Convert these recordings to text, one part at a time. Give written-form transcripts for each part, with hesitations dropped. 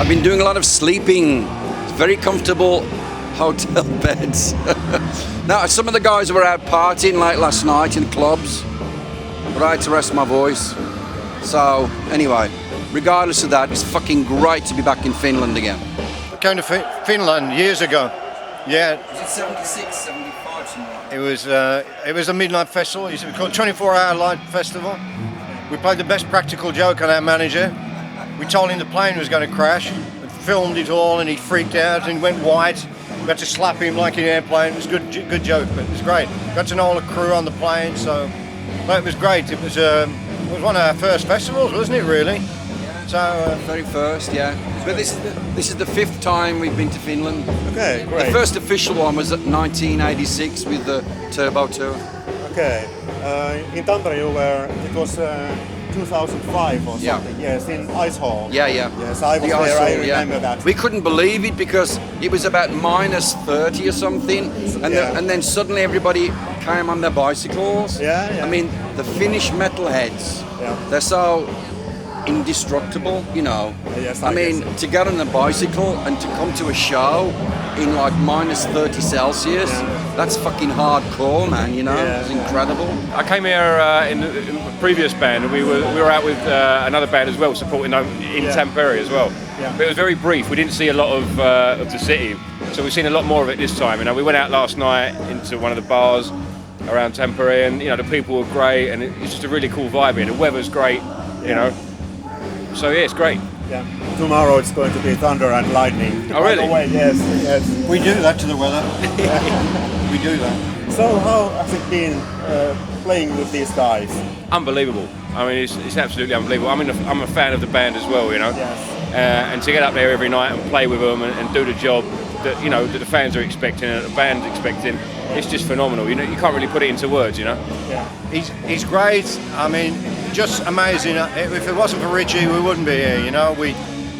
I've been doing a lot of sleeping, very comfortable hotel beds. Now, some of the guys were out partying late last night in clubs, but I had to rest my voice. So, anyway, regardless of that, it's fucking great to be back in Finland again. I came to Finland years ago. Yeah. Was it 76, 75, something like that? It was a midnight festival. It was called 24-hour light festival. We played the best practical joke on our manager. We told him the plane was going to crash. We filmed it all, and he freaked out and went white. We had to slap him like an airplane. It was a good joke, but it was great. Got to know all the crew on the plane, so but it was great. It was one of our first festivals, wasn't it? Really. Yeah. So very first, yeah. But this is the fifth time we've been to Finland. Okay, great. The first official one was at 1986 with the Turbo Tour. Okay. In Tampere it was 2005 or something. Yeah. Yes, in Ice Hall. Yeah. Yes, I was there. I remember that. We couldn't believe it because it was about minus 30 or something, and then suddenly everybody came on their bicycles. Yeah. I mean, the Finnish metalheads, they're so indestructible, you know. Yes, I mean, to get on a bicycle and to come to a show in like minus 30 Celsius, that's fucking hardcore, man, you know. It's incredible. I came here in the previous band, and we were out with another band as well, supporting them in Tampere as well. Yeah. But it was very brief. We didn't see a lot of the city, so we've seen a lot more of it this time. You know, we went out last night into one of the bars around Tampere, and you know the people were great, and it's just a really cool vibe here. The weather's great, you know. So yeah, it's great. Yeah. Tomorrow it's going to be thunder and lightning. Oh really? Yes. We do that to the weather. We do that. So how has it been playing with these guys? Unbelievable. I mean, it's absolutely unbelievable. I'm a fan of the band as well, you know. Yes. And to get up there every night and play with them and do the job that you know that the fans are expecting and the band's expecting, it's just phenomenal. You know, you can't really put it into words, you know. Yeah. He's great. I mean, just amazing. If it wasn't for Richie, we wouldn't be here. You know, we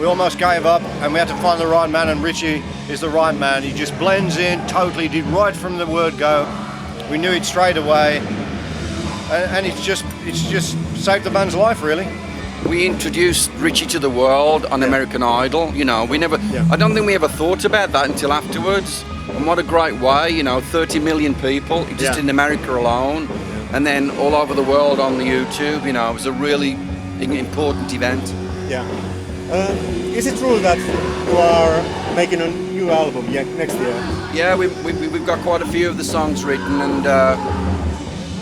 almost gave up, and we had to find the right man. And Richie is the right man. He just blends in totally. Did right from the word go. We knew it straight away, and it's just saved the band's life, really. We introduced Richie to the world on American Idol. You know, I don't think we ever thought about that until afterwards. And what a great way, you know, 30 million people just in America alone, and then all over the world on the YouTube. You know, it was a really important event. Yeah. Is it true that you are making a new album next year? Yeah, we've got quite a few of the songs written, and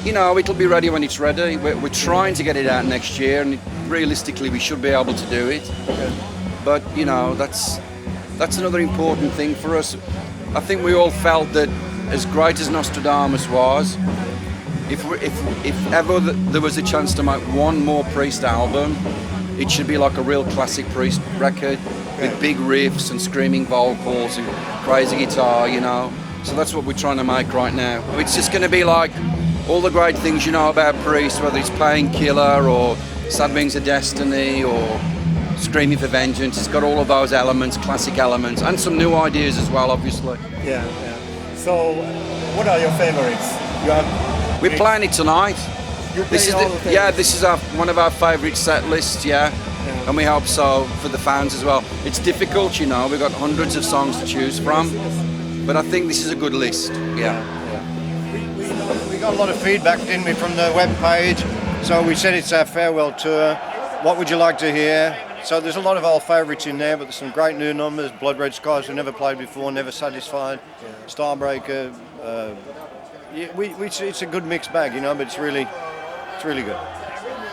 you know, it'll be ready when it's ready. We're trying to get it out next year, and realistically we should be able to do it. Okay. But you know, that's another important thing for us. I think we all felt that as great as Nostradamus was, if ever there was a chance to make one more Priest album, it should be like a real classic Priest record with big riffs and screaming vocals and crazy guitar, you know. So that's what we're trying to make right now. It's just going to be like all the great things you know about Priest, whether it's Painkiller or Sad Wings of Destiny or Screaming for Vengeance. It's got all of those elements, classic elements, and some new ideas as well, obviously. Yeah. So, what are your favorites? We're playing it tonight. This is one of our favourite set lists, and we hope so for the fans as well. It's difficult, you know. We've got hundreds of songs to choose from, but I think this is a good list. We got a lot of feedback, didn't we, from the web page? So we said it's our farewell tour. What would you like to hear? So there's a lot of old favourites in there, but there's some great new numbers. Blood Red Skies we never played before, Never Satisfied, Starbreaker. It's a good mixed bag, you know, but it's really good.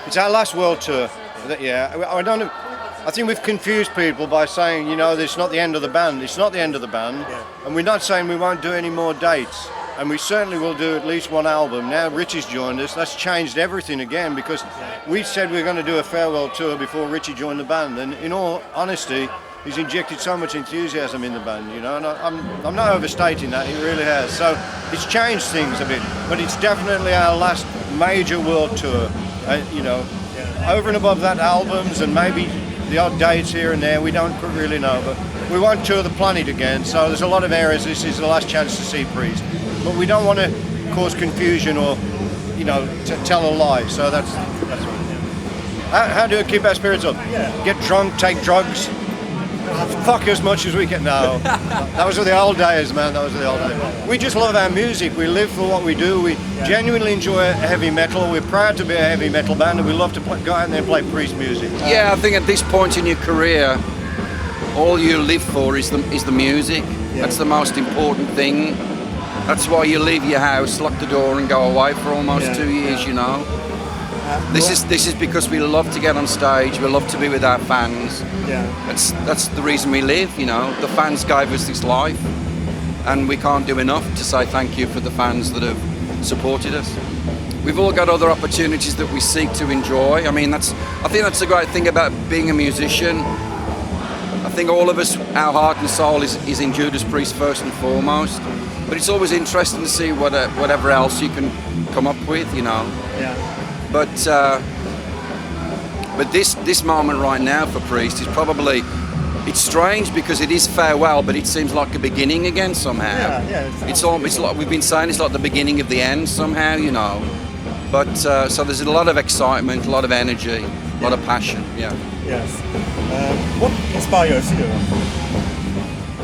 It's our last world tour. I think we've confused people by saying, you know, it's not the end of the band. It's not the end of the band, and we're not saying we won't do any more dates. And we certainly will do at least one album. Now Richie's joined us, that's changed everything again, because we said we were going to do a farewell tour before Richie joined the band, and in all honesty, he's injected so much enthusiasm in the band, you know, and I'm not overstating that, he really has. So it's changed things a bit, but it's definitely our last major world tour. You know, over and above that, albums and maybe the odd dates here and there, we don't really know, but we won't tour the planet again, so there's a lot of areas this is the last chance to see Priest. But we don't want to cause confusion or, you know, to tell a lie. So that's what. How do we keep our spirits up? Get drunk, take drugs, fuck as much as we can. No, that was the old days, man. That was the old days. We just love our music. We live for what we do. We genuinely enjoy heavy metal. We're proud to be a heavy metal band, and we love to go out there and play Priest music. Yeah, I think at this point in your career, all you live for is the music. Yeah. That's the most important thing. That's why you leave your house, lock the door, and go away for almost 2 years. You know. This is because we love to get on stage. We love to be with our fans. Yeah. That's the reason we live. You know, the fans gave us this life, and we can't do enough to say thank you for the fans that have supported us. We've all got other opportunities that we seek to enjoy. I mean, I think that's the great thing about being a musician. I think all of us, our heart and soul is in Judas Priest first and foremost. But it's always interesting to see whatever else you can come up with. You know. Yeah. But this moment right now for Priest is probably, it's strange because it is farewell, but it seems like a beginning again somehow. Yeah. It's like we've been saying, it's like the beginning of the end somehow, you know. But so there's a lot of excitement, a lot of energy, a lot of passion. Yeah. Yes. What inspires you?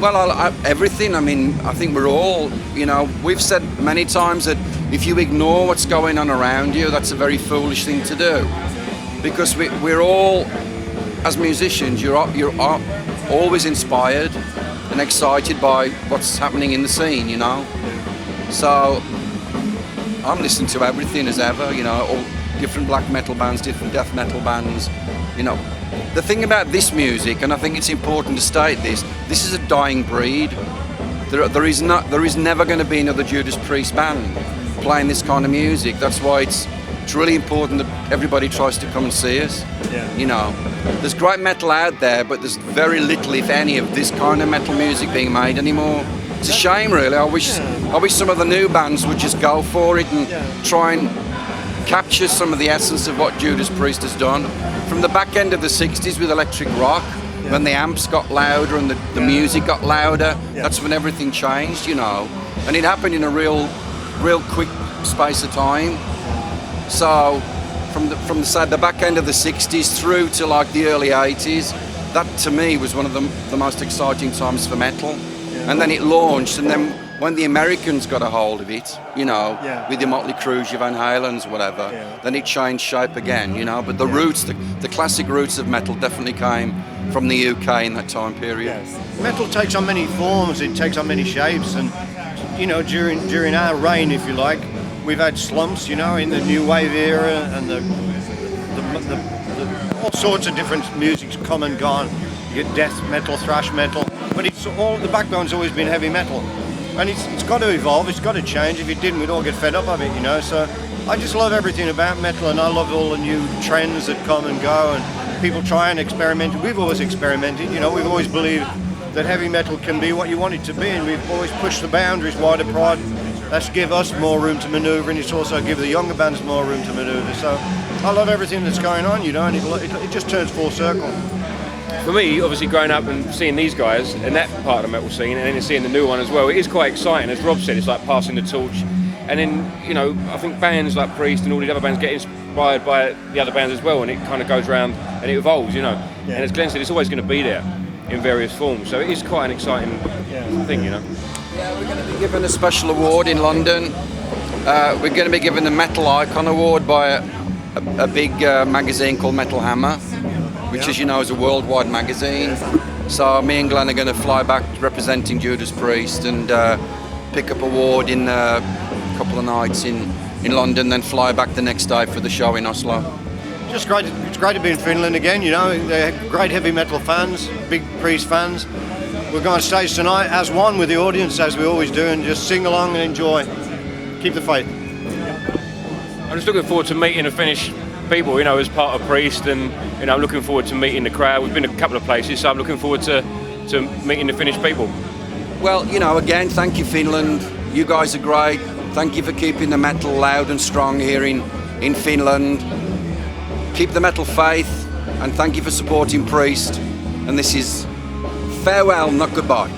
Well, everything. I mean, I think we're all, you know, we've said many times that if you ignore what's going on around you, that's a very foolish thing to do. Because we're all, as musicians, you're always inspired and excited by what's happening in the scene, you know. So I'm listening to everything as ever, you know, all different black metal bands, different death metal bands, you know. The thing about this music, and I think it's important to state this is a dying breed. There is never going to be another Judas Priest band playing this kind of music. That's why it's really important that everybody tries to come and see us. Yeah. You know, there's great metal out there, but there's very little, if any, of this kind of metal music being made anymore. It's a shame, really. I wish some of the new bands would just go for it and try and capture some of the essence of what Judas Priest has done. From the back end of the 60s with electric rock, when the amps got louder and the music got louder, that's when everything changed, you know. And it happened in a real quick space of time. So from the back end of the 60s through to like the early 80s, that to me was one of the most exciting times for metal. And then it launched, and then when the Americans got a hold of it, you know, with the Motley Crues, your Van Halens, whatever, then it changed shape again, you know. But the roots, the classic roots of metal definitely came from the UK in that time period. Yes. Metal takes on many forms, it takes on many shapes, and you know, during our reign, if you like, we've had slumps, you know, in the new wave era, and the all sorts of different music's come and gone. You get death metal, thrash metal, but it's all, the backbone's always been heavy metal. And it's got to evolve, it's got to change. If it didn't, we'd all get fed up of it, you know. So I just love everything about metal, and I love all the new trends that come and go, and people try and experiment. We've always experimented, you know. We've always believed that heavy metal can be what you want it to be, and we've always pushed the boundaries wide apart. That's give us more room to manoeuvre, and it's also give the younger bands more room to manoeuvre. So I love everything that's going on, you know, and it just turns full circle. For me, obviously growing up and seeing these guys and that part of the metal scene, and then seeing the new one as well, it is quite exciting. As Rob said, it's like passing the torch. And then, you know, I think bands like Priest and all these other bands get inspired by the other bands as well, and it kind of goes around and it evolves, you know. And as Glenn said, it's always going to be there in various forms. So it is quite an exciting thing, you know. Yeah, we're going to be given a special award in London. We're going to be given the Metal Icon Award by a big magazine called Metal Hammer, which, as you know, is a worldwide magazine. So me and Glenn are going to fly back representing Judas Priest and pick up award in a couple of nights in London, then fly back the next day for the show in Oslo. Just great. It's great to be in Finland again, you know. They're great heavy metal fans, big Priest fans. We're going on stage tonight as one with the audience, as we always do, and just sing along and enjoy. Keep the faith. I'm just looking forward to meeting the Finnish people, you know, as part of Priest, and you know, I'm looking forward to meeting the crowd. We've been a couple of places, so I'm looking forward to meeting the Finnish people. Well, you know, again, thank you, Finland. You guys are great. Thank you for keeping the metal loud and strong here in Finland. Keep the metal faith, and thank you for supporting Priest. And this is farewell, not goodbye.